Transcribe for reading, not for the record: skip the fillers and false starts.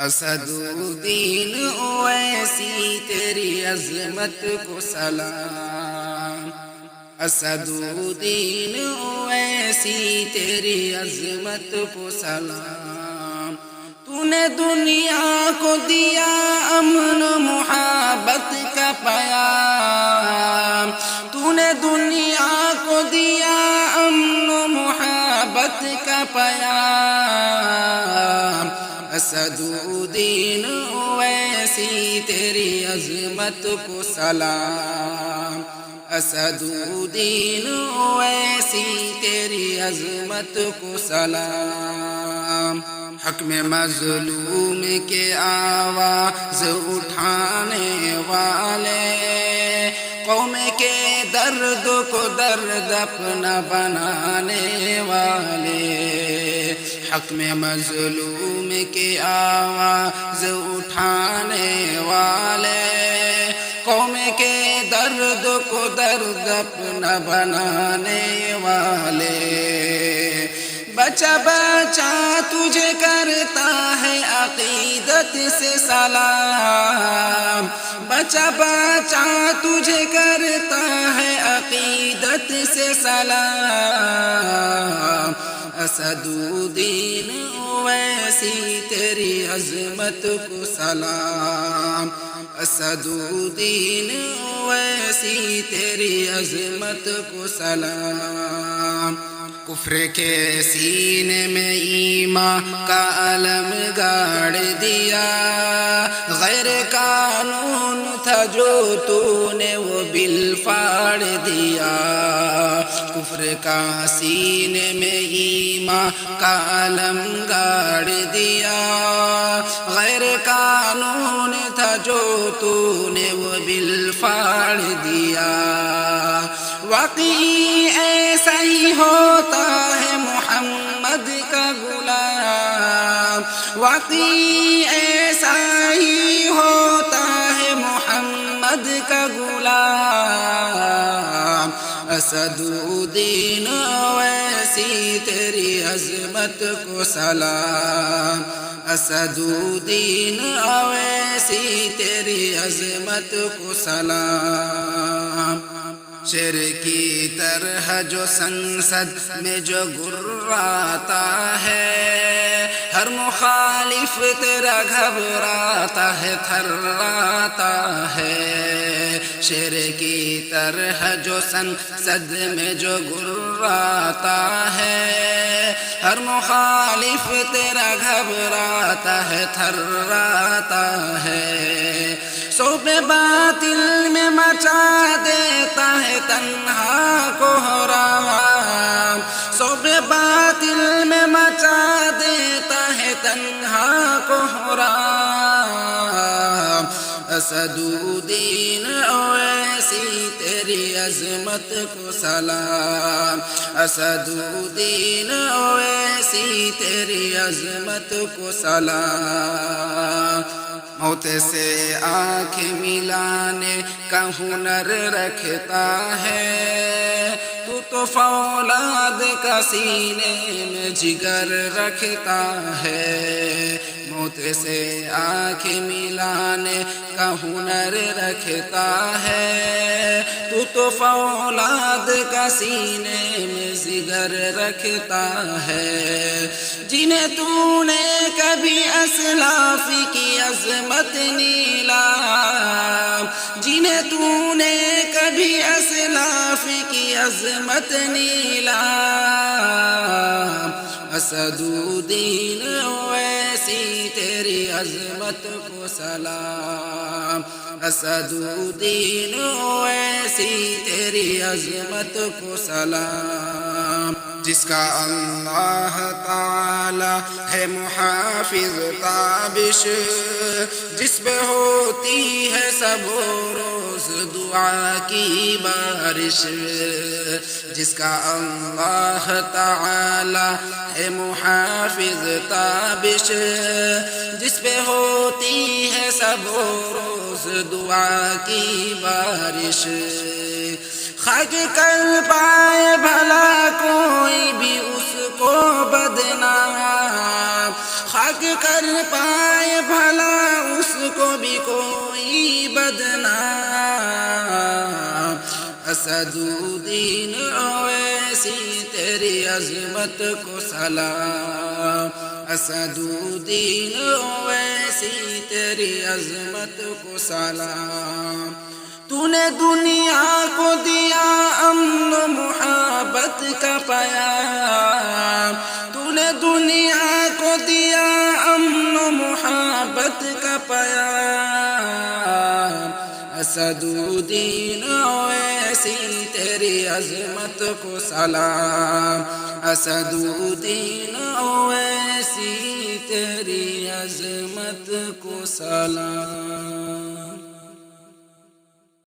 اسدالدین اویسی تیری عظمت کو سلام، اسدالدین اویسی تیری عظمت کو سلام۔ تو نے دنیا کو دیا امن و محبت کا پیام، تو نے دنیا کو دیا امن و محبت کا پیام۔ اسدالدین اویسی تیری عظمت کو سلام، اسدالدین اویسی تیری عظمت کو سلام۔ حق میں مظلوم کے آواز اٹھانے والے، قوم کے درد کو درد اپنا بنانے والے، حق میں مظلوم کی آواز اٹھانے والے، قوم کے درد کو درد اپنا بنانے والے۔ بچہ بچہ تجھے کرتا ہے عقیدت سے سلام، بچہ بچہ تجھے کرتا ہے عقیدت سے سلام۔ اسدالدین اویسی تیری عظمت کو سلام، اسدالدین اویسی تیری عظمت کو سلام۔ کفر کے سینے میں ایمان کا علم گاڑ دیا، غیر قانون تھا جو تو نے وہ بل پھاڑ دیا۔ کفر کا سینے میں ایمان کا علم گاڑ دیا، غیر قانون تھا جو تو نے وہ بل پھاڑ دیا۔ واقعی ایسا ہی ہوتا ہے محمد کا غلام، واقعی ایسا ہی ہوتا ہے محمد کا غلام۔ اسدالدین اویسی تیری عظمت کو سلام، اسدالدین اویسی تیری عظمت کو سلام۔ شیر کی طرح جو سنسد میں جو گراتا ہے، ہر مخالف تیرا گھبراتا ہے تھراتا ہے۔ شیر کی طرح جو سنسد میں جو گراتا ہے، ہر مخالف تیرا گھبراتا ہے تھراتا ہے۔ صوب باطل میں مچا دیتا ہے تنہا کوہرام، صوب باطل میں مچا دیتا ہے تنہا کوہرام۔ اسدالدین اویسی تیری عظمت کو سلام، اسدالدین اویسی تیری عظمت کو سلام۔ موت سے آنکھ ملانے کا ہنر رکھتا ہے، تو فولاد کا سینے میں جگر رکھتا ہے۔ موت سے آنکھ ملانے کا ہنر رکھتا ہے، تو فولاد کا سینے میں جگر رکھتا ہے۔ جنہیں تو نے کبھی اسلاف کی عظمت نیلام، جنہیں تو نے کبھی اسلاف کی عظمت نیلام۔ اسدالدین اویسی تیری عظمت کو سلام، اسدالدین اویسی تیری عظمت کو سلام۔ جس کا اللہ تعالی ہے محافظ تابش، جس پہ ہوتی ہے سب روز دعا کی بارش، جس کا اللہ تعالی ہے محافظ تابش، جس پہ ہوتی ہے سب روز دعا کی بارش۔ خاک کر پائے بھلا کوئی بھی اس کو بدنام، خاک کر پائے کوئی بدنام اسدالدین اویسی تیری عظمت کو سلام اسدالدین اویسی تیری عظمت کو سلام تو نے دنیا کو دیا امن و محبت کا پیام تو نے دنیا کو دیا امن و محبت کا پیام اسدالدین اویسی تیری عظمت کو سلام اسدالدین اویسی تیری عظمت کو سلام